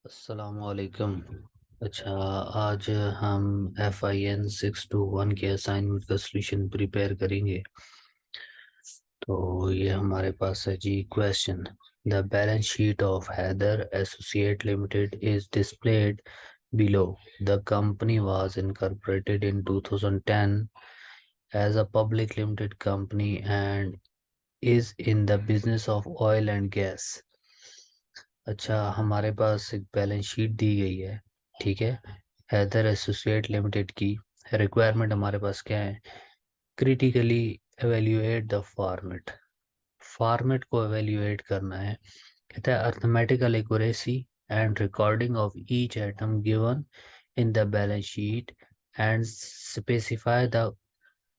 अस्सलामुअलैकुम। अच्छा, आज हम FIN 621 के असाइनमेंट का सॉल्यूशन प्रिपेयर करेंगे। तो ये हमारे पास है जी question. The balance sheet of Haider associate limited is displayed below. The company was incorporated in 2010 as a public limited company and is in the business of oil and gas. अच्छा, हमारे पास एक बैलेंस शीट दी गई है। ठीक है, Haider associate limited की requirement हमारे पास क्या है? Critically evaluate the format. Format को एवेल्यूएट करना है। कहता है arithmetical accuracy and recording of each item given in the balance sheet and specify the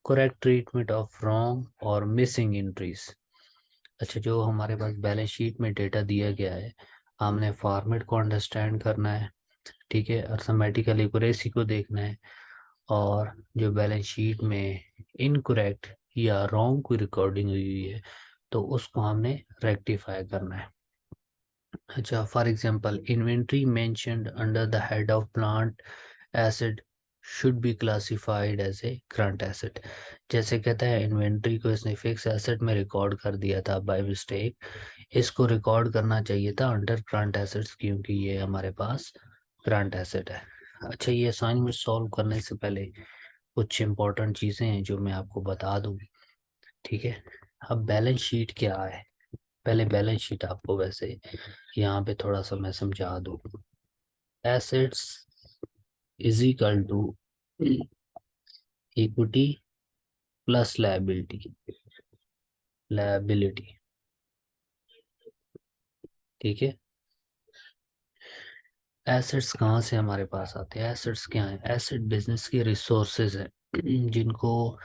correct treatment of wrong और मिसिंग एंट्रीज। अच्छा, जो हमारे पास बैलेंस शीट में डेटा दिया गया है, हमने फॉर्मेट को अंडरस्टैंड करना है। ठीक है, अर्थमेटिकल एक्यूरेसी को देखना है, और जो बैलेंस शीट में इनकरेक्ट या रॉन्ग कोई रिकॉर्डिंग हुई है तो उसको हमने रेक्टिफाई करना है। अच्छा, for example inventory mentioned under the head of plant asset should be classified as a current asset. जैसे कहता है इन्वेंट्री को इसने फिक्स एसेट में रिकॉर्ड कर दिया था बाय मिस्टेक, इसको रिकॉर्ड करना चाहिए था अंडर करंट एसेट्स, क्योंकि ये हमारे पास करंट एसेट है। अच्छा, ये असाइनमेंट सॉल्व करने से पहले कुछ इंपॉर्टेंट चीज़ें हैं जो मैं आपको बता दूं। ठीक है, अब बैलेंस शीट क्या है? पहले बैलेंस शीट आपको वैसे यहाँ पे थोड़ा सा मैं समझा दूं। Assets is equal to equity plus liability. ठीक है, एसेट्स कहाँ से हमारे पास आते हैं? एसेट्स क्या है? एसेट बिजनेस के रिसोर्सेज है जिनको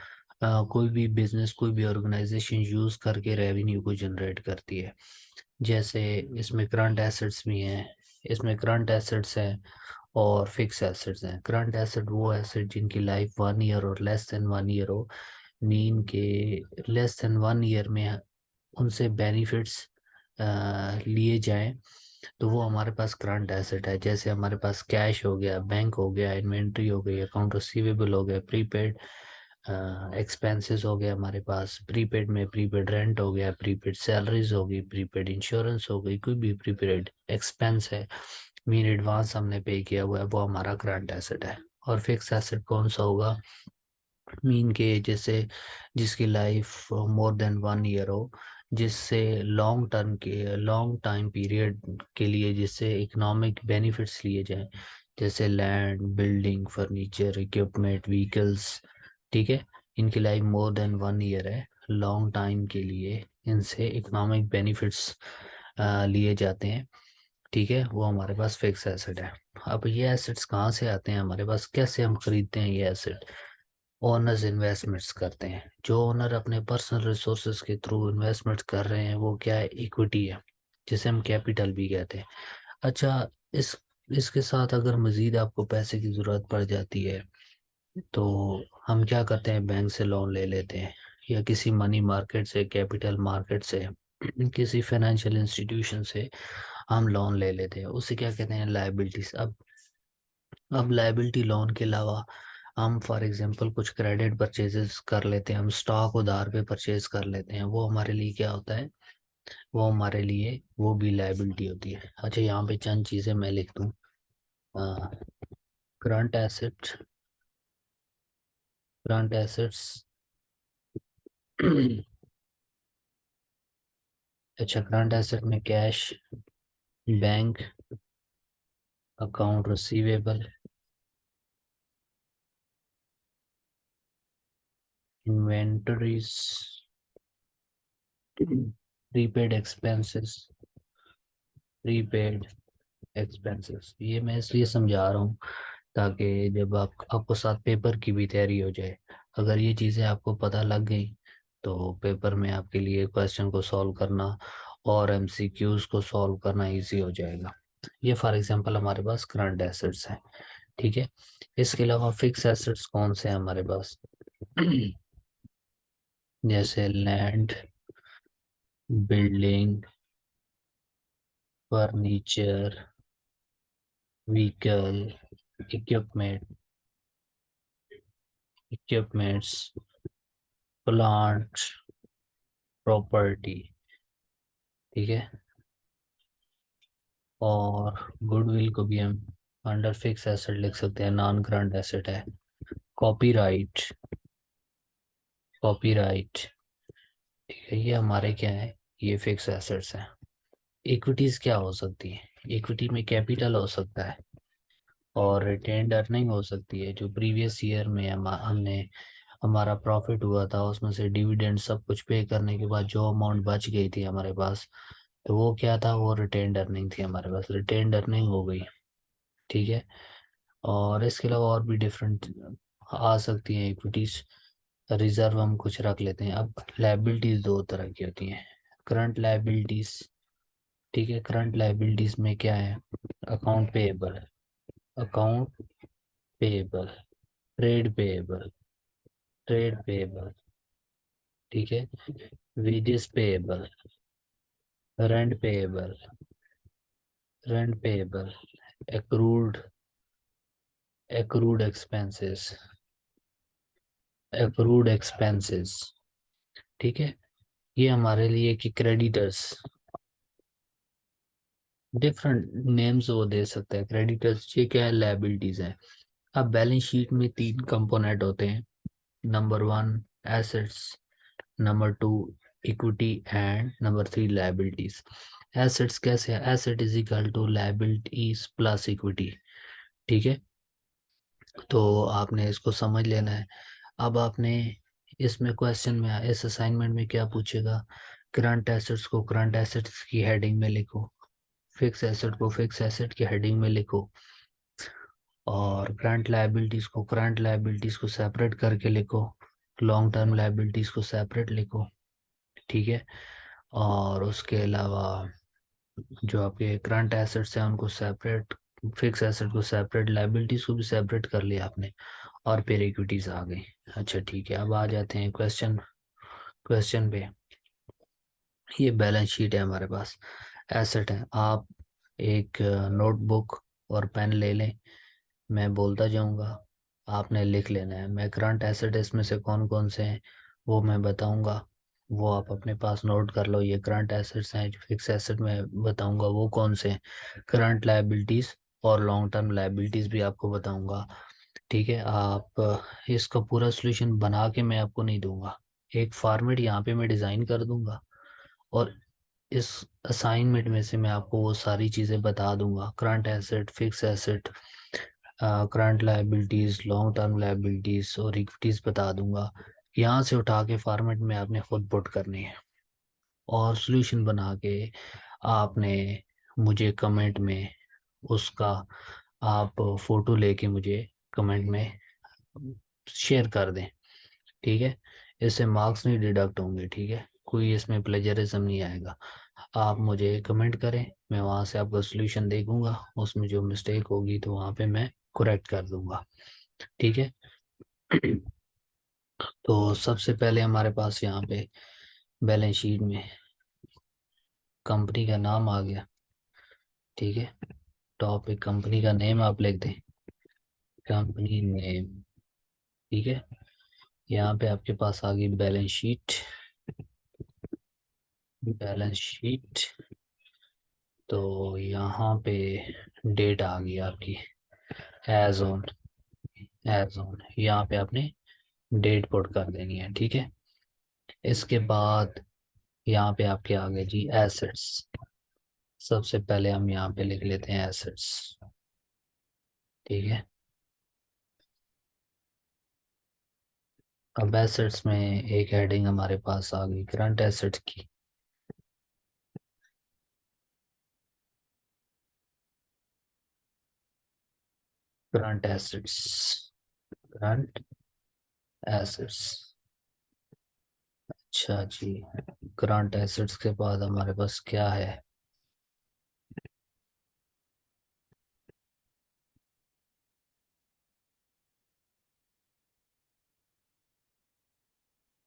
कोई भी बिजनेस, कोई भी ऑर्गेनाइजेशन यूज करके रेवेन्यू को जनरेट करती है। जैसे इसमें करंट एसेट्स भी हैं, इसमें करंट एसेट्स हैं और फिक्स एसेट्स हैं। करंट एसेट वो एसेट जिनकी लाइफ 1 ईयर और लेस देन 1 ईयर हो। मीन के लेस देन 1 ईयर में उनसे बेनिफिट्स लिए जाएं तो वो हमारे पास करंट एसेट है। जैसे हमारे पास कैश हो गया, बैंक हो गया, इन्वेंट्री हो गई, अकाउंट रिसीवेबल हो गया, प्रीपेड एक्सपेंसेस हो गया, हमारे पास प्रीपेड में प्रीपेड रेंट हो गया, प्रीपेड सैलरीज हो गई, प्रीपेड इंश्योरेंस हो गई, कोई भी प्रीपेड एक्सपेंस है, मीन एडवांस हमने पे किया हुआ है, वो हमारा करंट एसेट है। और फिक्स एसेट कौन सा होगा? मीन के जैसे जिसकी लाइफ मोर देन 1 ईयर हो, जिससे लॉन्ग टाइम पीरियड के लिए जिससे इकोनॉमिक बेनिफिट्स लिए जाएं, जैसे land, building, furniture, equipment, vehicles. ठीक है, इनकी लाइफ मोर देन 1 ईयर है, लॉन्ग टाइम के लिए इनसे इकोनॉमिक बेनिफिट्स लिए जाते हैं। ठीक है, वो हमारे पास फिक्स एसेट है। अब ये एसेट्स कहाँ से आते हैं हमारे पास? कैसे हम खरीदते हैं ये एसेट? ओनर्स इन्वेस्टमेंट्स करते हैं। जो ओनर अपने पर्सनल रिसोर्सेज के थ्रू इन्वेस्टमेंट कर रहे हैं वो क्या है? इक्विटी है, जिसे हम कैपिटल भी कहते हैं। अच्छा, इस इसके साथ अगर मजीद आपको पैसे की ज़रूरत पड़ जाती है तो हम क्या करते हैं? बैंक से लोन ले लेते हैं, या किसी मनी मार्केट से, कैपिटल मार्केट से, किसी फाइनेंशियल इंस्टीट्यूशन से हम लोन ले लेते हैं। उसे क्या कहते हैं? लायबिलिटीज। अब लायबिलिटी लोन के अलावा हम फॉर एग्जांपल कुछ क्रेडिट परचेजेस कर लेते हैं, हम स्टॉक उधार पे परचेज कर लेते हैं, वो हमारे लिए क्या होता है? वो हमारे लिए वो भी लायबिलिटी होती है। अच्छा, यहाँ पे चंद चीज़ें मैं लिख दूँ। करंट एसेट, करंट एसेट्स अच्छा, करंट एसेट में cash, bank, account receivable, inventories, prepaid expenses, prepaid expenses. ये मैं इसलिए समझा रहा हूँ ताकि जब आपको साथ पेपर की भी तैयारी हो जाए। अगर ये चीज़ें आपको पता लग गई तो पेपर में आपके लिए क्वेश्चन को सॉल्व करना और MCQs को सॉल्व करना इजी हो जाएगा। ये फॉर एग्जांपल हमारे पास करंट एसेट्स हैं। ठीक है, इसके अलावा फिक्स एसेट्स कौन से हैं हमारे पास? जैसे land, building, furniture, vehicle, equipments, plant, property. ठीक है। और गुडविल को भी हम अंडर फिक्स एसेट लिख सकते हैं, नॉन करंट एसेट है। Copyright, copyright. ठीक है, ये हमारे क्या है, ये फिक्स एसेट्स हैं। इक्विटीज क्या हो सकती है, इक्विटी में कैपिटल हो सकता है और रिटेन्ड अर्निंग हो सकती है। जो प्रीवियस ईयर में हमने हमारा प्रॉफिट हुआ था उसमें से डिविडेंड सब कुछ पे करने के बाद जो अमाउंट बच गई थी हमारे पास, तो वो क्या था, वो रिटेन्ड अर्निंग थी हमारे पास, रिटेन्ड अर्निंग हो गई। ठीक है। और इसके अलावा और भी डिफरेंट आ सकती हैं इक्विटीज। रिजर्व हम कुछ रख लेते हैं। अब लाइबिलिटीज दो तरह की होती हैं, करंट लाइबिलिटीज। ठीक है, करंट लाइबिलिटीज में क्या है, account payable, account payable, trade payable, trade payable. ठीक है, wages payable, rent payable, rent payable, accrued, accrued expenses, accrued expenses. ठीक है। ये हमारे लिए कि क्रेडिटर्स, डिफरेंट नेम्स वो दे सकते हैं क्रेडिटर्स। ये क्या है, लाइबिलिटीज है। अब बैलेंस शीट में तीन कंपोनेंट होते हैं, number one assets, number two equity and number three liabilities. Assets कैसे है, asset is equal to liabilities plus equity. ठीक है, तो आपने इसको समझ लेना है। अब आपने इसमें क्वेश्चन में इस असाइनमेंट में क्या पूछेगा, करंट एसेट्स को करंट एसेट्स की हेडिंग में लिखो, फिक्स एसेट को फिक्स एसेट की हेडिंग में लिखो, और करंट लायबिलिटीज को करंट लायबिलिटीज को सेपरेट करके लिखो, लॉन्ग टर्म लायबिलिटीज को सेपरेट लिखो। ठीक है। और उसके अलावा जो आपके करंट एसेट्स हैं उनको सेपरेट, फिक्स एसेट को सेपरेट, लायबिलिटीज को भी सेपरेट कर लिया आपने, और फिर इक्विटीज आ गई। अच्छा ठीक है, अब आ जाते हैं क्वेश्चन, क्वेश्चन पे। ये बैलेंस शीट है हमारे पास, एसेट है। आप एक नोटबुक और पेन ले लें, मैं बोलता जाऊंगा, आपने लिख लेना है। मैं करंट एसेट इसमें से कौन कौन से हैं वो मैं बताऊंगा, वो आप अपने पास नोट कर लो। ये करंट एसेट्स हैं, जो फिक्स एसेट में बताऊंगा वो कौन से हैं, करंट लायबिलिटीज और लॉन्ग टर्म लायबिलिटीज भी आपको बताऊंगा। ठीक है। आप इसका पूरा सोल्यूशन बना के मैं आपको नहीं दूंगा, एक फॉर्मेट यहाँ पे मैं डिज़ाइन कर दूंगा, और इस असाइनमेंट में से मैं आपको वो सारी चीज़ें बता दूंगा, current asset, fix asset, current liabilities, long term liabilities और इक्विटीज बता दूंगा। यहाँ से उठा के फॉर्मेट में आपने खुद पुट करनी है, और सॉल्यूशन बना के आपने मुझे कमेंट में उसका, आप फोटो लेके मुझे कमेंट में शेयर कर दें। ठीक है, इससे मार्क्स नहीं डिडक्ट होंगे। ठीक है, कोई इसमें प्लेजरिज्म नहीं आएगा। आप मुझे कमेंट करें, मैं वहाँ से आपका सॉल्यूशन देखूंगा, उसमें जो मिस्टेक होगी तो वहाँ पे मैं करेक्ट कर दूंगा। ठीक है। तो सबसे पहले हमारे पास यहाँ पे बैलेंस शीट में कंपनी का नाम आ गया। ठीक है, टॉप एक कंपनी का नेम आप लिख दें, कंपनी नेम। ठीक है, यहाँ पे आपके पास आ गई बैलेंस शीट, बैलेंस शीट। तो यहाँ पे डेट आ गई आपकी, एज ऑन, एज ऑन यहाँ पे आपने डेट पुट कर देनी है। ठीक है, इसके बाद यहाँ पे आपके आ गए जी एसेट्स। सबसे पहले हम यहाँ पे लिख लेते हैं एसेट्स। ठीक है, अब एसेट्स में एक हेडिंग हमारे पास आ गई करंट एसेट्स की। Current assets, current assets. अच्छा जी, करंट एसेट्स के बाद हमारे पास क्या है,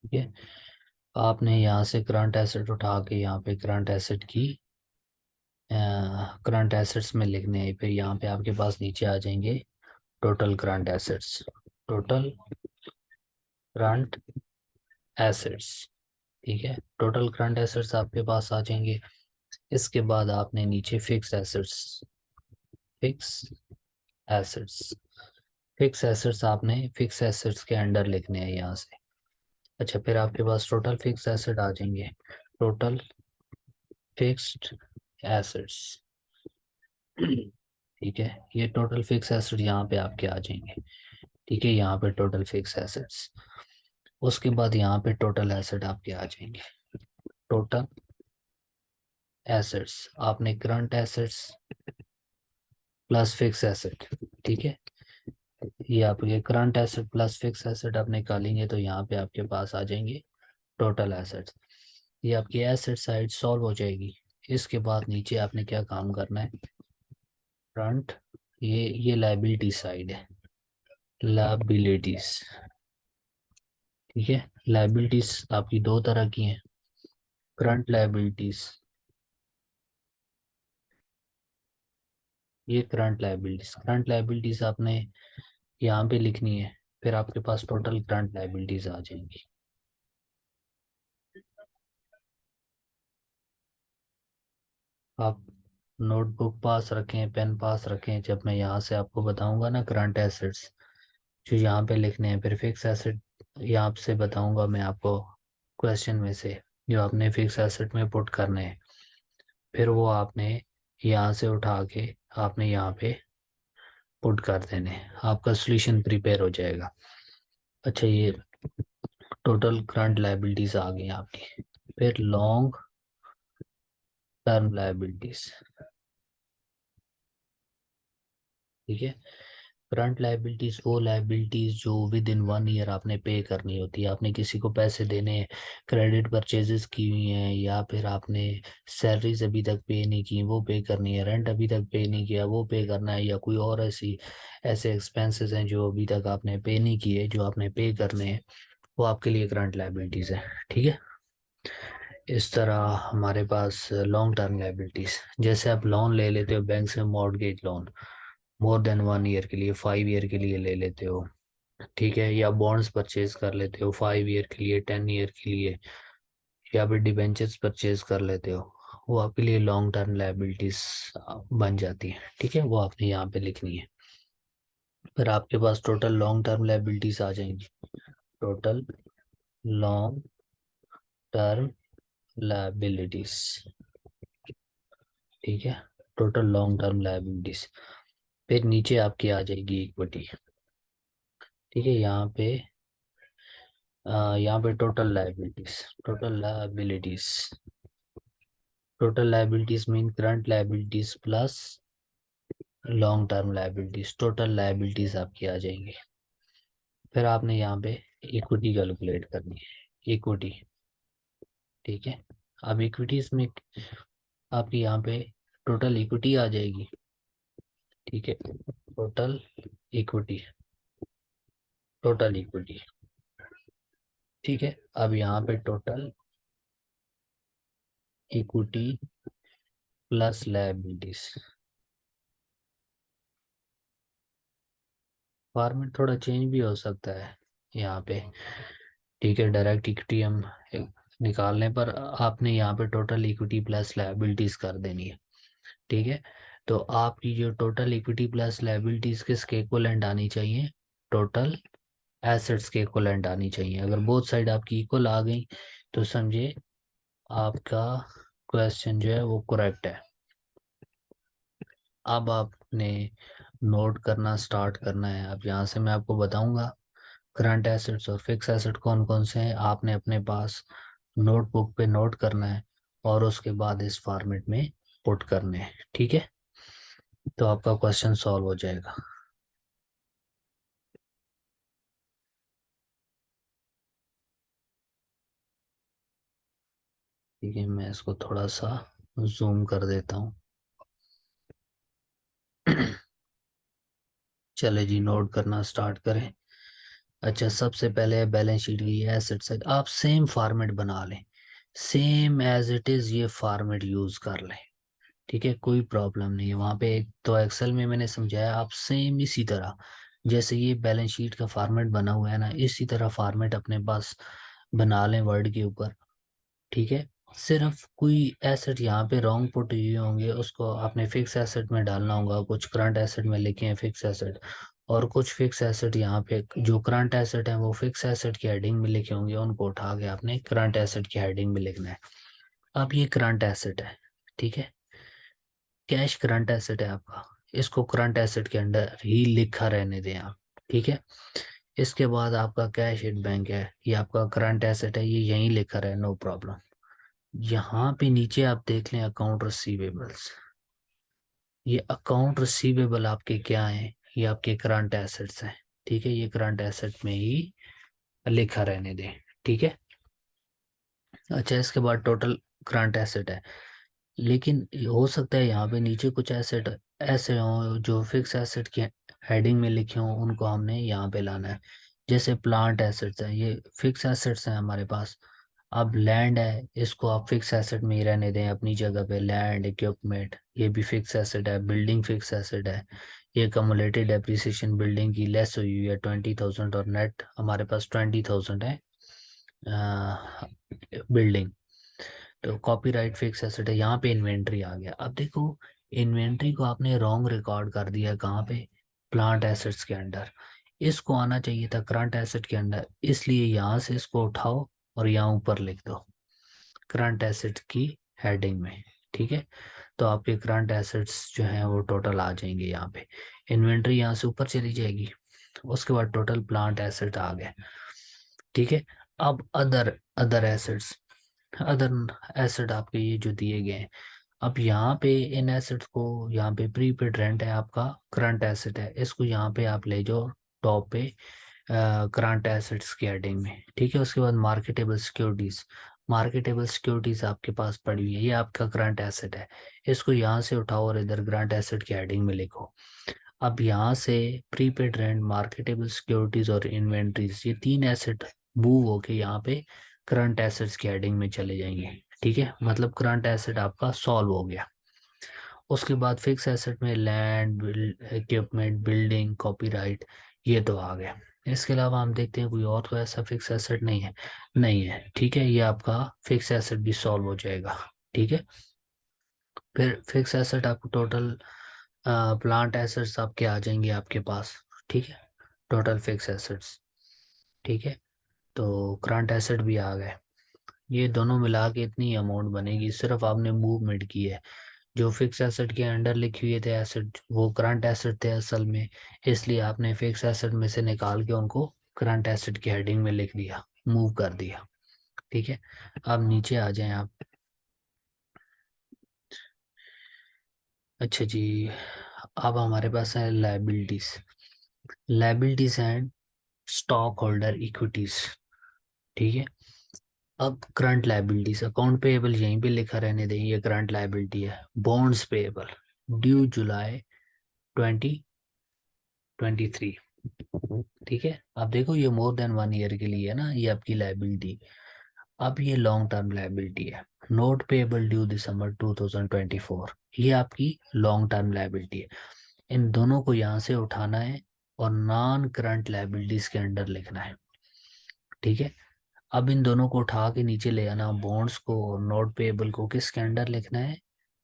ठीक है। आपने यहाँ से करंट एसेट उठा के यहाँ पे करंट एसेट की करंट एसेट्स में लिखने हैं, फिर यहाँ पे आपके पास नीचे आ जाएंगे total current assets, total current assets. ठीक है, टोटल करंट एसेट्स आपके पास आ जाएंगे। इसके बाद आपने नीचे fix assets, fix assets, fix assets आपने फिक्स एसेट्स के अंडर लिखने हैं यहाँ से। अच्छा, फिर आपके पास टोटल फिक्स एसेट आ जाएंगे, टोटल फिक्स्ड एसेट्स। ठीक है, ये टोटल फिक्स एसेट यहाँ पे आपके आ जाएंगे। ठीक है, यहाँ पे टोटल फिक्स एसेट्स। उसके बाद यहाँ पे टोटल एसेट आपके आ जाएंगे, टोटल एसेट्स। आपने current assets plus fix asset, ठीक है, ये आपके current asset plus fix asset आप निकालेंगे तो यहाँ पे आपके पास आ जाएंगे टोटल एसेट्स। ये आपकी एसेट साइड सॉल्व हो जाएगी। इसके बाद नीचे आपने क्या काम करना है, फ्रंट, ये लायबिलिटी साइड है, लायबिलिटीज। ठीक है, लायबिलिटीज आपकी दो तरह की हैं, करंट लायबिलिटीज, ये करंट लायबिलिटीज आपने यहाँ पे लिखनी है, फिर आपके पास टोटल करंट लायबिलिटीज आ जाएंगी। आप नोटबुक पास रखें, पेन पास रखें, जब मैं यहाँ से आपको बताऊंगा ना करंट एसेट्स जो यहाँ पे लिखने हैं, फिर फिक्स एसेट यहाँ से बताऊंगा मैं आपको क्वेश्चन में से जो आपने फिक्स एसेट में पुट करने हैं, फिर वो आपने यहाँ से उठा के आपने यहाँ पे पुट कर देने हैं, आपका सोल्यूशन प्रिपेयर हो जाएगा। अच्छा, ये टोटल करंट लायबिलिटीज आ गई आपकी। फिर लॉन्ग टर्म लायबिलिटीज। ठीक है, करंट लायबिलिटीज वो लायबिलिटीज जो विद इन 1 ईयर आपने पे करनी होती है। आपने किसी को पैसे देने हैं, क्रेडिट परचेजेस की हुई हैं, या फिर आपने सैलरीज अभी तक पे नहीं की वो पे करनी है, रेंट अभी तक पे नहीं किया वो पे करना है, या कोई और ऐसे एक्सपेंसेस हैं जो अभी तक आपने पे नहीं किए जो आपने पे करने हैं, वो आपके लिए करंट लायबिलिटीज है। ठीक है, इस तरह हमारे पास लॉन्ग टर्म लायबिलिटीज, जैसे आप लोन ले लेते हो बैंक से, mortgage loan more than 1 year के लिए, 5 ईयर के लिए ले लेते हो। ठीक है, या बॉन्ड्स परचेज कर लेते हो 5 ईयर के लिए, 10 ईयर के लिए, या फिर डिबेंचर्स परचेज कर लेते हो, वो आपके लिए लॉन्ग टर्म लायबिलिटीज बन जाती है। ठीक है, वो आपने यहाँ पे लिखनी है। फिर आपके पास टोटल लॉन्ग टर्म लायबिलिटीज आ जाएंगी, टोटल लॉन्ग टर्म लायबिलिटीज। ठीक है, टोटल लॉन्ग टर्म लायबिलिटीज। फिर नीचे आपकी आ जाएगी इक्विटी। ठीक है, यहाँ पे total liabilities, total liabilities, total liabilities mean current liabilities plus long term liabilities, total liabilities आपकी आ जाएंगी। फिर आपने यहाँ पे इक्विटी कैलकुलेट करनी है, इक्विटी। ठीक है, अब इक्विटीज में आपकी यहाँ पे टोटल इक्विटी आ जाएगी। ठीक है, टोटल इक्विटी, टोटल इक्विटी। ठीक है, अब यहाँ पे total equity plus liabilities, format थोड़ा चेंज भी हो सकता है यहाँ पे। ठीक है, डायरेक्ट इक्विटी हम निकालने पर आपने यहाँ पे टोटल इक्विटी प्लस लायबिलिटीज कर देनी है। ठीक है, तो आपकी जो टोटल इक्विटी प्लस लायबिलिटीज किसके इक्वलेंट आनी चाहिए, टोटल एसेट्स के इक्वलेंट आनी चाहिए। अगर बोथ साइड आपकी इक्वल आ गई तो समझे आपका क्वेश्चन जो है वो करेक्ट है। अब आपने नोट करना स्टार्ट करना है। अब यहाँ से मैं आपको बताऊंगा करंट एसेट्स और फिक्स एसेट कौन कौन से हैं, आपने अपने पास नोटबुक पे नोट करना है और उसके बाद इस फॉर्मेट में पुट करने हैं। ठीक है, तो आपका क्वेश्चन सॉल्व हो जाएगा। ठीक है, मैं इसको थोड़ा सा जूम कर देता हूँ। चले जी, नोट करना स्टार्ट करें। अच्छा, सबसे पहले बैलेंस शीट की एसेट साइड आप सेम फॉर्मेट बना लें, सेम एज इट इज ये फॉर्मेट यूज कर लें। ठीक है, कोई प्रॉब्लम नहीं है वहाँ पे। तो एक्सेल में मैंने समझाया, आप सेम इसी तरह जैसे ये बैलेंस शीट का फॉर्मेट बना हुआ है ना, इसी तरह फॉर्मेट अपने पास बना लें वर्ड के ऊपर। ठीक है, सिर्फ कोई एसेट यहाँ पे रॉन्ग पुट हुए होंगे, उसको आपने फिक्स एसेट में डालना होगा। कुछ करंट एसेट में लिखे हैं फिक्स एसेट, और कुछ फिक्स एसेट यहाँ पे जो करंट एसेट है वो फिक्स एसेट की हेडिंग में लिखे होंगे, उनको उठा के आपने करंट एसेट की हेडिंग में लिखना है। अब ये करंट एसेट है, ठीक है, कैश करंट एसेट है आपका, इसको करंट एसेट के अंडर ही लिखा रहने दें आप। ठीक है, इसके बाद आपका कैश एट बैंक है, ये आपका करंट एसेट है, ये यहीं लिखा रहे, नो प्रॉब्लम। यहाँ पे नीचे आप देख लें अकाउंट रिसीवेबल्स, ये अकाउंट रिसीवेबल आपके क्या हैं, ये आपके करंट एसेट्स हैं। ठीक है, ये करंट एसेट में ही लिखा रहने दें। ठीक है, अच्छा, इसके बाद टोटल करंट एसेट है, लेकिन हो सकता है यहाँ पे नीचे कुछ एसेट ऐसे हों जो फिक्स एसेट के हेडिंग में लिखे हों, उनको हमने यहाँ पे लाना है। जैसे प्लांट एसेट्स हैं, ये फिक्स एसेट्स हैं हमारे पास। अब लैंड है, इसको आप फिक्स एसेट में ही रहने दें अपनी जगह पे, लैंड इक्विपमेंट ये भी फिक्स एसेट है। बिल्डिंग फिक्स एसेट है, ये कम्युलेटेड डेप्रिसिएशन बिल्डिंग की लेस हुई हुई है 20,000, और नेट हमारे पास 20,000 है बिल्डिंग। तो कॉपीराइट फिक्स एसेट है। यहाँ पे इन्वेंट्री आ गया। अब देखो, इन्वेंट्री को आपने रॉन्ग रिकॉर्ड कर दिया है, कहाँ पे, प्लांट एसेट्स के अंडर। इसको आना चाहिए था करंट एसेट के अंडर, इसलिए यहाँ से इसको उठाओ और यहाँ ऊपर लिख दो करंट एसेट की हेडिंग में। ठीक है, तो आपके करंट एसेट्स जो हैं वो टोटल आ जाएंगे यहाँ पे। इन्वेंट्री यहाँ से ऊपर चली जाएगी, उसके बाद टोटल प्लांट एसेट आ गए। ठीक है, अब other other assets, other asset आपके ये जो दिए गए हैं, अब यहाँ पे इन एसेट्स को, यहाँ पे प्रीपेड रेंट है आपका करंट एसेट है, इसको यहाँ पे आप ले जाओ टॉप पे करंट एसेट्स की हेडिंग में। ठीक है, उसके बाद मार्केटेबल सिक्योरिटीज, मार्केटेबल सिक्योरिटीज आपके पास पड़ी हुई है, ये आपका करंट एसेट है, इसको यहाँ से उठाओ और इधर करंट एसेट की हेडिंग में लिखो। अब यहाँ से प्रीपेड रेंट, मार्केटेबल सिक्योरिटीज और इन्वेंट्रीज, ये तीन एसेट मूव होके यहाँ पे करंट एसेट्स की हेडिंग में चले जाएंगे। ठीक है, मतलब करंट एसेट आपका सॉल्व हो गया। उसके बाद फिक्स एसेट में लैंड, इक्विपमेंट, बिल्डिंग, कॉपीराइट, ये तो आ गया। इसके अलावा हम देखते हैं कोई और तो ऐसा फिक्स एसेट नहीं है, नहीं है। ठीक है, ये आपका फिक्स एसेट भी सॉल्व हो जाएगा। ठीक है, फिर फिक्स एसेट आपको टोटल प्लांट एसेट्स आपके आ जाएंगे आपके पास। ठीक है, टोटल फिक्स एसेट्स। ठीक है, तो करंट एसेट भी आ गए। ये दोनों मिला के इतनी अमाउंट बनेगी, सिर्फ आपने मूवमेंट की है। जो फिक्स एसेट के अंडर लिखे हुए थे एसेट, वो करंट एसेट थे असल में, इसलिए आपने फिक्स एसेट में से निकाल के उनको करंट एसेट की हेडिंग में लिख दिया, मूव कर दिया। ठीक है, अब नीचे आ जाएं आप। अच्छा जी, अब हमारे पास है liabilities, liabilities and stock holder equities. ठीक है, अब करंट लाइबिलिटीज, अकाउंट पेएबल यहीं पे लिखा रहने दें, ये करंट लाइबिलिटी है। बॉन्ड्स पेएबल ड्यू जुलाई 2023। ठीक है, अब देखो ये मोर देन 1 ईयर के लिए है ना, ये आपकी लाइबिलिटी। अब ये लॉन्ग टर्म लाइबिलिटी है, नोट पेएबल ड्यू दिसंबर 2024, ये आपकी लॉन्ग टर्म लाइबिलिटी है। इन दोनों को यहाँ से उठाना है और नॉन करंट लाइबिलिटीज के अंडर लिखना है। ठीक है, अब इन दोनों को उठा के नीचे ले आना, बॉन्ड्स को और नोट पेएबल को किसके अंडर लिखना है,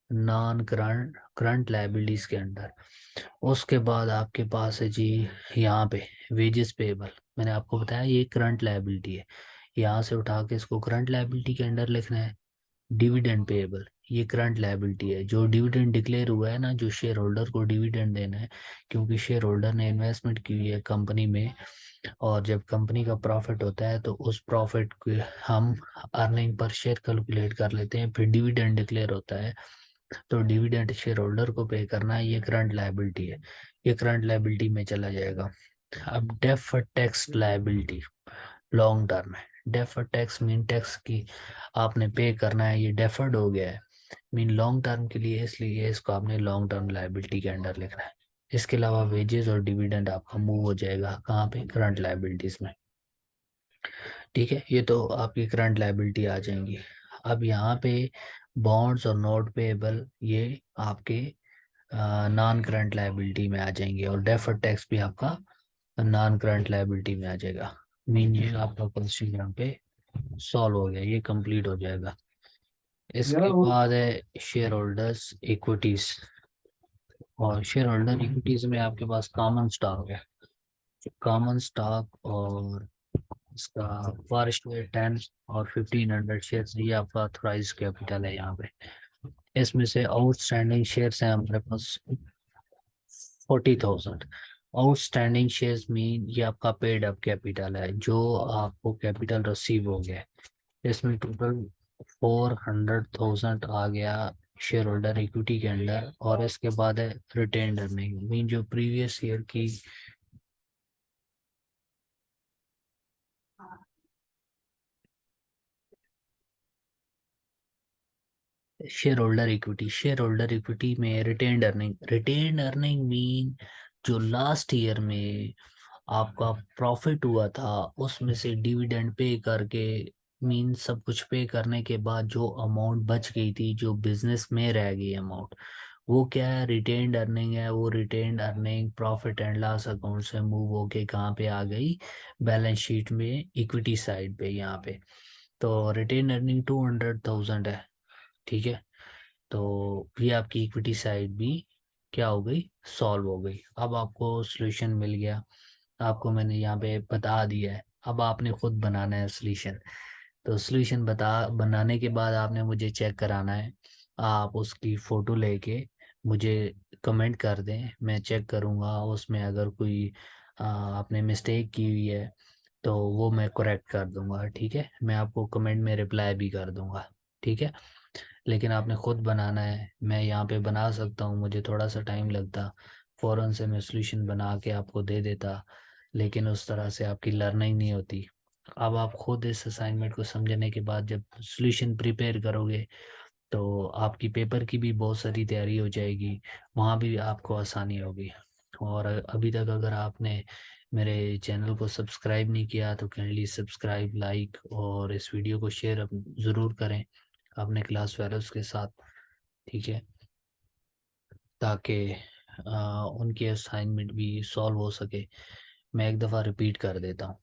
नॉन करंट करंट लाइबिलिटीज के अंडर। उसके बाद आपके पास है जी यहाँ पे वेजेस पेएबल, मैंने आपको बताया ये करंट लायबिलिटी है, यहाँ से उठा के इसको करंट लायबिलिटी के अंडर लिखना है। डिविडेंड पेएबल, ये करंट लायबिलिटी है, जो डिविडेंड डिक्लेयर हुआ है ना, जो शेयर होल्डर को डिविडेंड देना है, क्योंकि शेयर होल्डर ने इन्वेस्टमेंट की हुई है कंपनी में, और जब कंपनी का प्रॉफिट होता है तो उस प्रॉफिट को हम अर्निंग पर शेयर कैलकुलेट कर लेते हैं, फिर डिविडेंड डिक्लेयर होता है, तो डिविडेंड शेयर होल्डर को पे करना है, ये करंट लायबिलिटी है, ये करंट लायबिलिटी में चला जाएगा। अब deferred tax liability long term है, डेफर्ड टैक्स मीन टैक्स की आपने पे करना है, ये डेफर्ड हो गया है, मीन लॉन्ग टर्म के लिए, इसलिए इसको आपने लॉन्ग टर्म लायबिलिटी के अंडर लिखना है। इसके अलावा वेजेस और डिविडेंड आपका मूव हो जाएगा कहाँ पे, करंट लायबिलिटीज में। ठीक है, ये तो आपकी करंट लायबिलिटी आ जाएंगी। अब यहाँ पे बॉन्ड्स और नोट पेएबल ये आपके नॉन करंट लायबिलिटी में आ जाएंगे, और डेफर्ड टैक्स भी आपका नॉन करंट लायबिलिटी में आ जाएगा। मीन ये आपका क्वेश्चन यहाँ पे सॉल्व हो गया, ये कंप्लीट हो जाएगा। इसके बाद है शेयर होल्डर्स इक्विटीज, और शेयर होल्डर इक्विटीज में आपके पास कॉमन स्टॉक है। कॉमन स्टॉक और इसका फर्स्ट में 10 और 1500 शेयर, ये आपका ऑथराइज कैपिटल है यहाँ पे। इसमें से आउटस्टैंडिंग शेयर्स हैं हमारे पास 40,000। आउटस्टैंडिंग शेयर्स मीन ये आपका पेड अप कैपिटल है, जो आपको कैपिटल रिसीव हो गया। इसमें टोटल 400,000 आ गया शेयर होल्डर इक्विटी के अंडर, और इसके बाद है रिटेन्ड अर्निंग, मीन जो प्रीवियस ईयर की शेयर होल्डर इक्विटी में रिटेन्ड अर्निंग मीन जो लास्ट ईयर में आपका प्रॉफिट हुआ था उसमें से डिविडेंड पे करके, मीन सब कुछ पे करने के बाद जो अमाउंट बच गई थी, जो बिजनेस में रह गई अमाउंट, वो क्या है, रिटेन्ड अर्निंग है। वो retained earning profit and loss account से मूव होके कहाँ पे आ गई, बैलेंस शीट में इक्विटी साइड पे यहाँ पे। तो रिटेन्ड अर्निंग 200,000 है, ठीक है। तो ये आपकी इक्विटी साइड भी क्या हो गई, सॉल्व हो गई। अब आपको सॉल्यूशन मिल गया, आपको मैंने यहाँ पे बता दिया है। अब आपने खुद बनाना है सॉल्यूशन। तो सॉल्यूशन बनाने के बाद आपने मुझे चेक कराना है। आप उसकी फ़ोटो लेके मुझे कमेंट कर दें, मैं चेक करूँगा। उसमें अगर कोई आपने मिस्टेक की हुई है तो वो मैं करेक्ट कर दूँगा, ठीक है। मैं आपको कमेंट में रिप्लाई भी कर दूँगा, ठीक है। लेकिन आपने खुद बनाना है। मैं यहाँ पे बना सकता हूँ, मुझे थोड़ा सा टाइम लगता, फ़ौरन से मैं सॉल्यूशन बना के आपको दे देता, लेकिन उस तरह से आपकी लर्निंग नहीं होती। अब आप खुद इस असाइनमेंट को समझने के बाद जब सॉल्यूशन प्रिपेयर करोगे तो आपकी पेपर की भी बहुत सारी तैयारी हो जाएगी, वहाँ भी आपको आसानी होगी। और अभी तक अगर आपने मेरे चैनल को सब्सक्राइब नहीं किया तो काइंडली सब्सक्राइब, लाइक और इस वीडियो को शेयर ज़रूर करें अपने क्लास फेलोज के साथ, ठीक है, ताकि उनके असाइनमेंट भी सॉल्व हो सके। मैं एक दफ़ा रिपीट कर देता हूँ,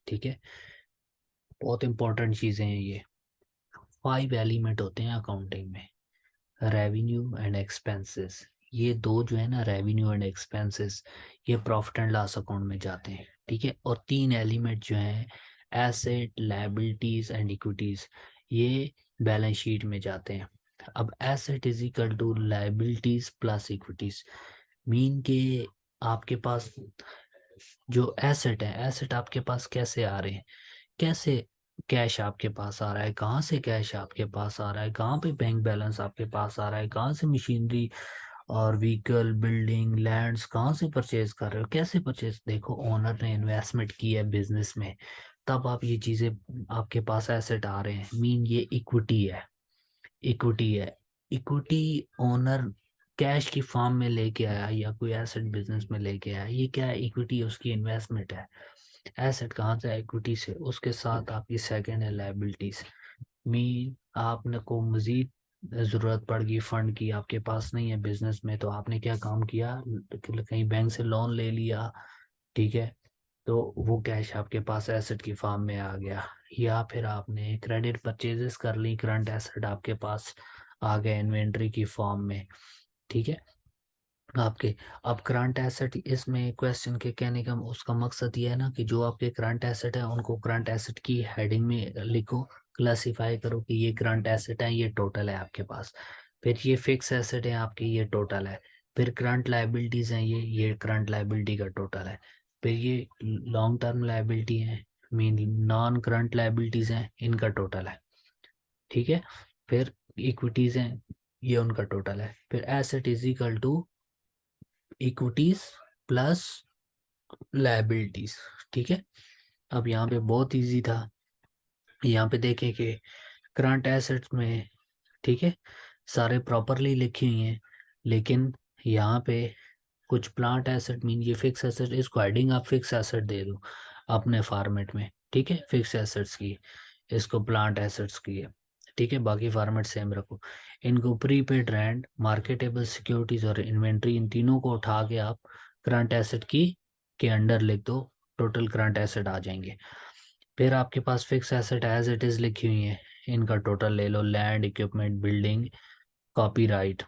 ठीक है। बहुत इंपॉर्टेंट चीज़ें हैं ये। 5 एलिमेंट होते हैं अकाउंटिंग में, रेवेन्यू एंड एक्सपेंसेस। ये दो जो है ना, रेवेन्यू एंड एक्सपेंसेस, ये प्रॉफिट एंड लॉस अकाउंट में जाते हैं, ठीक है। और 3 एलिमेंट जो हैं, एसेट, लायबिलिटीज एंड इक्विटीज, ये बैलेंस शीट में जाते हैं। अब asset is equal to liabilities plus equities, mean के आपके पास जो एसेट है, एसेट आपके पास कैसे आ रहे हैं, कैसे कैश आपके पास आ रहा है, कहाँ से कैश आपके पास आ रहा है, कहाँ पे बैंक बैलेंस आपके पास आ रहा है, कहाँ से मशीनरी और व्हीकल, बिल्डिंग, लैंड्स कहाँ से परचेज कर रहे हो, कैसे परचेज। देखो, ओनर ने इन्वेस्टमेंट की है बिजनेस में, तब आप ये चीज़ें आपके पास एसेट आ रहे हैं, मीन ये इक्विटी है। इक्विटी है। इक्विटी ओनर कैश की फॉर्म में लेके आया या कोई एसेट बिजनेस में लेके आया, ये क्या है, इक्विटी, उसकी इन्वेस्टमेंट है। एसेट कहाँ से, इक्विटी से। उसके साथ आपकी सेकंड है लायबिलिटीज, मीन आपने को मजीद ज़रूरत पड़ गई फंड की, आपके पास नहीं है बिजनेस में, तो आपने क्या काम किया, कहीं बैंक से लोन ले लिया, ठीक है। तो वो कैश आपके पास एसेट की फॉर्म में आ गया। या फिर आपने क्रेडिट परचेजेस कर ली, करंट एसेट आपके पास आ गए इन्वेंट्री की फॉर्म में, ठीक है आपके। अब करंट एसेट, इसमें क्वेश्चन के कहने का उसका मकसद ये है ना कि जो आपके करंट एसेट है उनको करंट एसेट की हेडिंग में लिखो, क्लासिफाई करो कि ये करंट एसेट है, ये टोटल है आपके पास। फिर ये फिक्स एसेट है आपकी, ये टोटल है। फिर करंट लायबिलिटीज हैं, ये करंट लायबिलिटी का टोटल है। फिर ये लॉन्ग टर्म लायबिलिटी है, मीन नॉन करंट लायबिलिटीज हैं, इनका टोटल है, ठीक है। फिर इक्विटीज हैं, ये उनका टोटल है। फिर asset is equal to equities plus liabilities, ठीक है। अब यहाँ पे बहुत इजी था। यहाँ पे देखें कि करंट एसेट्स में, ठीक है, सारे प्रॉपरली लिखी हुई हैं, लेकिन यहाँ पे कुछ प्लांट एसेट, मीन ये फिक्स एसेट, इसको हेडिंग आप फिक्स एसेट दे दो अपने फॉर्मेट में, ठीक है। फिक्स एसेट्स की, इसको प्लांट एसेट्स की है, ठीक है, बाकी फॉर्मेट सेम रखो। इनको प्रीपेड रेंट, मार्केटेबल सिक्योरिटीज और इन्वेंट्री, इन तीनों को उठा के आप करंट एसेट की के अंडर लिख दो, टोटल करंट एसेट आ जाएंगे। फिर आपके पास fix asset as it is लिखी हुई है, इनका टोटल ले लो, लैंड, इक्विपमेंट, बिल्डिंग, कॉपीराइट।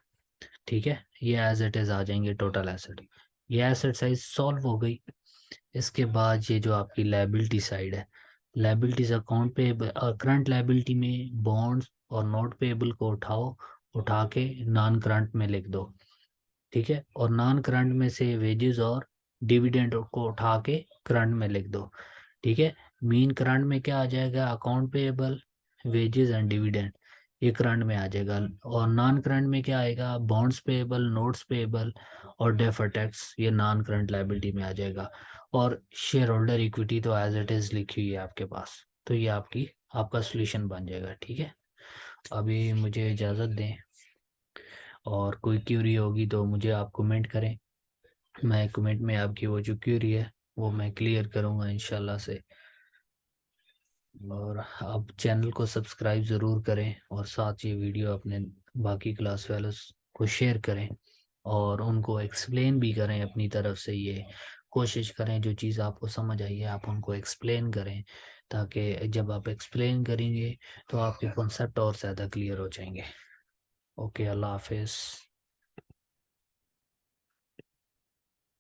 ठीक है, ये एज इट इज आ जाएंगे टोटल एसेट। ये एसेट साइज सॉल्व हो गई। इसके बाद ये जो आपकी लायबिलिटी साइड है, लायबिलिटीज अकाउंट पे करंट लायबिलिटी में बॉन्ड्स और नॉट पेएबल को उठाओ, उठा के नॉन करंट में लिख दो। ठीक है, और नॉन करंट में से वेजेस और डिविडेंड को उठा के करंट में लिख दो। ठीक है, मीन करंट में क्या आ जाएगा, account payable, wages and dividend, ये करंट में आ जाएगा। और नॉन करंट में क्या आएगा, बॉन्ड्स पेएबल, नोट्स पेएबल और डेफर टैक्स, ये नॉन करंट लायबिलिटी में आ जाएगा। और शेयर होल्डर इक्विटी तो एज इट इज लिखी हुई है आपके पास, तो ये आपका सोल्यूशन बन जाएगा। ठीक है, अभी मुझे इजाज़त दें, और कोई क्यूरी होगी तो मुझे आप कमेंट करें, मैं कमेंट में आपकी वो जो क्यूरी है वो मैं क्लियर करूँगा इंशाल्लाह से। और आप चैनल को सब्सक्राइब ज़रूर करें, और साथ ये वीडियो अपने बाकी क्लास फेलोज को शेयर करें, और उनको एक्सप्लेन भी करें अपनी तरफ से। ये कोशिश करें जो चीज़ आपको समझ आई है आप उनको एक्सप्लेन करें, ताकि जब आप एक्सप्लेन करेंगे तो आपके कॉन्सेप्ट और ज़्यादा क्लियर हो जाएंगे। ओके, अल्लाह हाफिज़।